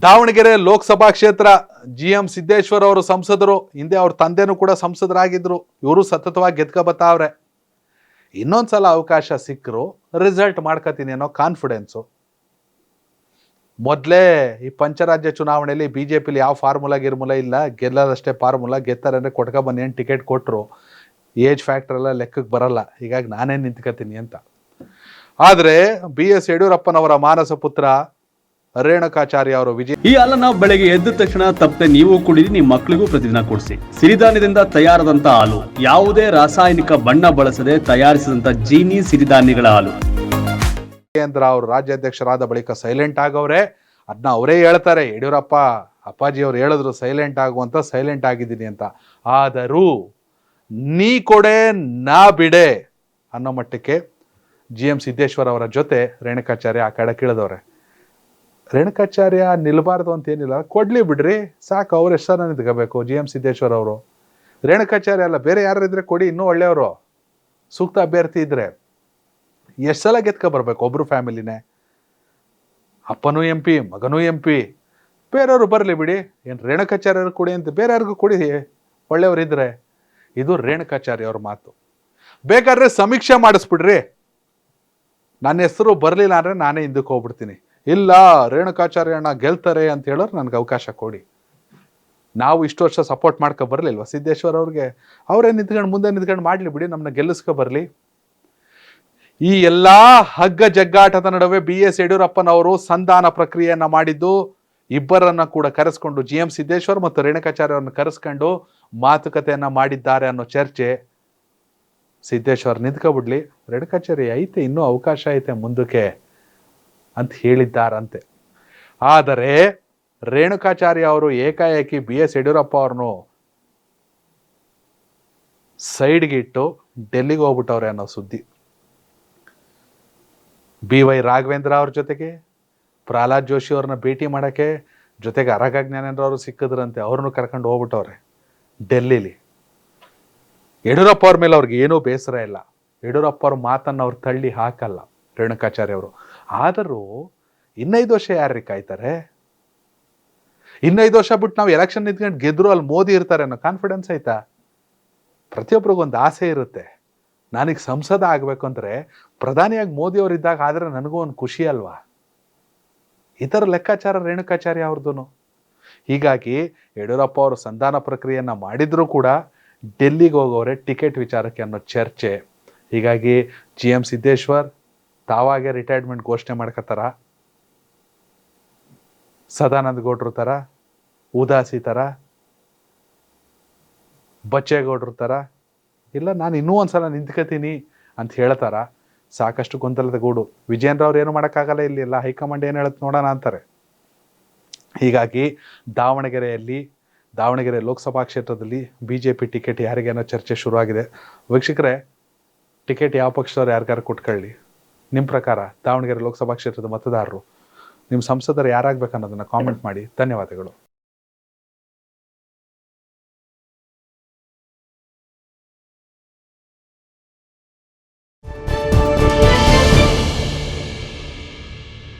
ದಾವಣಗೆರೆ ಲೋಕಸಭಾ ಕ್ಷೇತ್ರ GM ಸಿದ್ದೇಶ್ವರ್ ಅವರು ಸಂಸದರು, ಹಿಂದೆ ಅವ್ರ ತಂದೆನೂ ಕೂಡ ಸಂಸದರಾಗಿದ್ರು. ಇವರು ಸತತವಾಗಿ ಗೆದ್ಕ ಬತ್ತಾವ್ರೆ. ಇನ್ನೊಂದ್ಸಲ ಅವಕಾಶ ಸಿಕ್ಕರು ರಿಸಲ್ಟ್ ಮಾಡ್ಕೋತೀನಿ ಅನ್ನೋ ಕಾನ್ಫಿಡೆನ್ಸು. ಮೊದಲೇ ಈ ಪಂಚರಾಜ್ಯ ಚುನಾವಣೆಯಲ್ಲಿ ಬಿಜೆಪಿಲಿ ಯಾವ ಫಾರ್ಮುಲಾ ಇಲ್ಲ, ಗೆಲ್ಲದಷ್ಟೇ ಫಾರ್ಮುಲಾ. ಗೆತ್ತಾರೆ ಅಂದರೆ ಕೊಟ್ಕ ಬನ್ನಿ ಏನು ಟಿಕೆಟ್ ಕೊಟ್ಟರು, ಏಜ್ ಫ್ಯಾಕ್ಟರ್ ಎಲ್ಲ ಲೆಕ್ಕಕ್ಕೆ ಬರಲ್ಲ, ಹೀಗಾಗಿ ನಾನೇ ನಿಂತ್ಕೋತೀನಿ ಅಂತ. ಆದರೆ BS ಯಡಿಯೂರಪ್ಪನವರ ಮಾನಸ ಪುತ್ರ ರೇಣುಕಾಚಾರ್ಯ ಅವರು ವಿಜಯ. ಈ ಹಾಲನ್ನ ಬೆಳಗ್ಗೆ ಎದ್ದ ತಕ್ಷಣ ತಪ್ಪದೆ ನೀವು ಕುಡಿದು ನಿಮ್ಮ ಮಕ್ಕಳಿಗೂ ಪ್ರತಿದಿನ ಕೊಡಿಸಿ. ಸಿರಿಧಾನ್ಯದಿಂದ ತಯಾರಾದಂತ ಹಾಲು, ಯಾವುದೇ ರಾಸಾಯನಿಕ ಬಣ್ಣ ಬಳಸದೆ ತಯಾರಿಸಿದಂತ ಜೀನಿ ಸಿರಿಧಾನ್ಯಗಳ ಹಾಲು. ಕೇಂದ್ರ ಅವರು ರಾಜ್ಯಾಧ್ಯಕ್ಷರಾದ ಬಳಿಕ ಸೈಲೆಂಟ್ ಆಗವ್ರೆ. ಅದನ್ನ ಅವರೇ ಹೇಳ್ತಾರೆ, ಯಡಿಯೂರಪ್ಪ ಅಪ್ಪಾಜಿ ಅವ್ರು ಹೇಳಿದ್ರು ಸೈಲೆಂಟ್ ಆಗುವಂತ, ಸೈಲೆಂಟ್ ಆಗಿದ್ದೀನಿ ಅಂತ. ಆದರೂ ನೀ ಕೊಡೆ ನಾ ಬಿಡೆ ಅನ್ನೋ ಮಟ್ಟಕ್ಕೆ GM ಸಿದ್ದೇಶ್ವರ್ ಅವರ ಜೊತೆ ರೇಣುಕಾಚಾರ್ಯ ಆ ಕಡೆ ಕೀಳದವ್ರೆ. ರೇಣುಕಾಚಾರ್ಯ ನಿಲ್ಬಾರ್ದು ಅಂತ ಏನಿಲ್ಲ, ಕೊಡ್ಲಿ ಬಿಡ್ರಿ ಸಾಕು, ಅವ್ರ ಹೆಸರನ್ನ ನಿಂತ್ಕೋಬೇಕು GM ಸಿದ್ದೇಶ್ವರ್ ಅವರು. ರೇಣುಕಾಚಾರ್ಯ ಅಲ್ಲ, ಬೇರೆ ಯಾರು ಇದ್ರೆ ಕೊಡಿ, ಇನ್ನೂ ಒಳ್ಳೆಯವರು, ಸೂಕ್ತ ಅಭ್ಯರ್ಥಿ ಇದ್ರೆ. ಎಷ್ಟು ಸಲ ಗೆದ್ಕ ಬರ್ಬೇಕು ಒಬ್ರು ಫ್ಯಾಮಿಲಿನೇ, ಅಪ್ಪನೂ MP ಮಗನೂ MP, ಬೇರೆಯವರು ಬರಲಿ ಬಿಡಿ, ಏನು ರೇಣುಕಾಚಾರ್ಯರು ಕೊಡಿ ಅಂತ ಬೇರೆ ಯಾರಿಗೂ ಕೊಡಿ ಒಳ್ಳೆಯವರಿದ್ರೆ. ಇದು ರೇಣುಕಾಚಾರ್ಯ ಅವ್ರ ಮಾತು. ಬೇಕಾದ್ರೆ ಸಮೀಕ್ಷೆ ಮಾಡಿಸ್ಬಿಡ್ರಿ, ನನ್ನ ಹೆಸರು ಬರಲಿಲ್ಲ ಅಂದರೆ ನಾನೇ ಹಿಂದಕ್ಕೆ ಹೋಗ್ಬಿಡ್ತೀನಿ. ಇಲ್ಲ ರೇಣುಕಾಚಾರ್ಯ ಅಣ್ಣ ಗೆಲ್ತಾರೆ ಅಂತ ಹೇಳೋರು ನನಗೆ ಅವಕಾಶ ಕೊಡಿ. ನಾವು ಇಷ್ಟು ವರ್ಷ ಸಪೋರ್ಟ್ ಮಾಡ್ಕೊ ಬರಲಿಲ್ವ ಸಿದ್ದೇಶ್ವರ್ ಅವ್ರಿಗೆ, ಅವರೇ ನಿಂತ್ಕೊಂಡು ಮುಂದೆ ನಿಂತ್ಕೊಂಡು ಮಾಡಲಿ ಬಿಡಿ, ನಮ್ಮನ್ನ ಗೆಲ್ಲಿಸ್ಕೊ ಬರಲಿ. ಈ ಎಲ್ಲ ಹಗ್ಗ ಜಗ್ಗಾಟದ ನಡುವೆ BS ಯಡಿಯೂರಪ್ಪನವರು ಸಂಧಾನ ಪ್ರಕ್ರಿಯೆಯನ್ನ ಮಾಡಿದ್ದು, ಇಬ್ಬರನ್ನ ಕೂಡ ಕರೆಸ್ಕೊಂಡು GM ಸಿದ್ದೇಶ್ವರ್ ಮತ್ತು ರೇಣುಕಾಚಾರ್ಯ ಅವರನ್ನು ಕರೆಸ್ಕೊಂಡು ಮಾತುಕತೆಯನ್ನ ಮಾಡಿದ್ದಾರೆ ಅನ್ನೋ ಚರ್ಚೆ. ಸಿದ್ದೇಶ್ವರ್ ನಿಂತ್ಕೊಬಿಡ್ಲಿ, ರೇಣುಕಾಚಾರ್ಯ ಐತೆ, ಇನ್ನೂ ಅವಕಾಶ ಐತೆ ಮುಂದಕ್ಕೆ ಅಂತ ಹೇಳಿದ್ದಾರಂತೆ. ಆದರೆ ರೇಣುಕಾಚಾರ್ಯ ಅವರು ಏಕಾಏಕಿ BS ಯಡಿಯೂರಪ್ಪ ಅವ್ರನ್ನು ಸೈಡ್ಗೆ ಇಟ್ಟು ಡೆಲ್ಲಿಗೆ ಹೋಗ್ಬಿಟ್ಟವ್ರೆ ಅನ್ನೋ ಸುದ್ದಿ. BY ರಾಘವೇಂದ್ರ ಅವ್ರ ಜೊತೆಗೆ ಪ್ರಹ್ಲಾದ್ ಜೋಶಿ ಅವ್ರನ್ನ ಭೇಟಿ ಮಾಡೋಕ್ಕೆ, ಜೊತೆಗೆ ಅರಗ ಜ್ಞಾನೇಂದ್ರ ಅವರು ಸಿಕ್ಕಿದ್ರಂತೆ, ಅವ್ರನ್ನು ಕರ್ಕೊಂಡು ಹೋಗ್ಬಿಟ್ಟವ್ರೆ ಡೆಲ್ಲಿಲಿ. ಯಡಿಯೂರಪ್ಪ ಅವ್ರ ಮೇಲೆ ಅವ್ರಿಗೆ ಏನೂ ಬೇಸರ ಇಲ್ಲ, ಯಡಿಯೂರಪ್ಪ ಅವ್ರ ಮಾತನ್ನು ಅವ್ರು ತಳ್ಳಿ ಹಾಕಲ್ಲ ರೇಣುಕಾಚಾರ್ಯ ಅವರು. ಆದರೂ 5 ವರ್ಷ ಯಾರ್ರಿ ಕಾಯ್ತಾರೆ? 5 ವರ್ಷ ಬಿಟ್ಟು ನಾವು ಎಲೆಕ್ಷನ್ ನಿಂತ್ಕೊಂಡು ಗೆದ್ರು ಅಲ್ಲಿ ಮೋದಿ ಇರ್ತಾರೆ ಅನ್ನೋ ಕಾನ್ಫಿಡೆನ್ಸ್ ಆಯ್ತಾ? ಪ್ರತಿಯೊಬ್ಬರಿಗೊಂದು ಆಸೆ ಇರುತ್ತೆ, ನಾನೀಗ ಸಂಸದ ಆಗಬೇಕು ಅಂದರೆ ಪ್ರಧಾನಿಯಾಗಿ ಮೋದಿ ಅವರು ಇದ್ದಾಗ ಆದರೆ ನನಗೂ ಒಂದು ಖುಷಿ ಅಲ್ವಾ? ಈ ಥರ ಲೆಕ್ಕಾಚಾರ ರೇಣುಕಾಚಾರ್ಯ ಅವ್ರದ್ದು. ಹೀಗಾಗಿ ಯಡಿಯೂರಪ್ಪ ಅವರು ಸಂಧಾನ ಪ್ರಕ್ರಿಯೆಯನ್ನ ಮಾಡಿದ್ರು ಕೂಡ ಡೆಲ್ಲಿಗೆ ಹೋಗೋರೆ ಟಿಕೆಟ್ ವಿಚಾರಕ್ಕೆ ಅನ್ನೋ ಚರ್ಚೆ. ಹೀಗಾಗಿ GM ಸಿದ್ದೇಶ್ವರ್ ತಾವಾಗೆ ರಿಟೈರ್ಮೆಂಟ್ ಘೋಷಣೆ ಮಾಡ್ಕೋತಾರ, ಸದಾನಂದ ಗೌಡ್ರ ಥರ, ಉದಾಸಿ ಥರ, ಬಚ್ಚೇಗೌಡ್ರ ಥರ, ಇಲ್ಲ ನಾನು ಇನ್ನೂ ಒಂದ್ಸಲ ನಿಂತ್ಕೋತೀನಿ ಅಂತ ಹೇಳ್ತಾರ. ಸಾಕಷ್ಟು ಗೊಂದಲದ ಗೂಡು. ವಿಜೇಂದ್ರ ಅವ್ರು ಏನು ಮಾಡೋಕ್ಕಾಗಲ್ಲ, ಇಲ್ಲಿ ಎಲ್ಲ ಹೈಕಮಾಂಡ್ ಏನು ಹೇಳುತ್ತೆ ನೋಡೋಣ ಅಂತಾರೆ. ಹೀಗಾಗಿ ದಾವಣಗೆರೆ ಲೋಕಸಭಾ ಕ್ಷೇತ್ರದಲ್ಲಿ BJP ಟಿಕೆಟ್ ಯಾರಿಗೆ ಅನ್ನೋ ಚರ್ಚೆ ಶುರುವಾಗಿದೆ. ವೀಕ್ಷಕರೇ, ಟಿಕೆಟ್ ಯಾವ ಪಕ್ಷದವ್ರು ಯಾರಿಗಾರು ಕೊಟ್ಕೊಳ್ಳಿ, ನಿಮ್ಮ ಪ್ರಕಾರ ದಾವಣಗೆರೆ ಲೋಕಸಭಾ ಕ್ಷೇತ್ರದ ಮತದಾರರು ನಿಮ್ಮ ಸಂಸದರು ಯಾರಾಗಬೇಕು ಅನ್ನೋದನ್ನು ಕಾಮೆಂಟ್ ಮಾಡಿ. ಧನ್ಯವಾದಗಳು.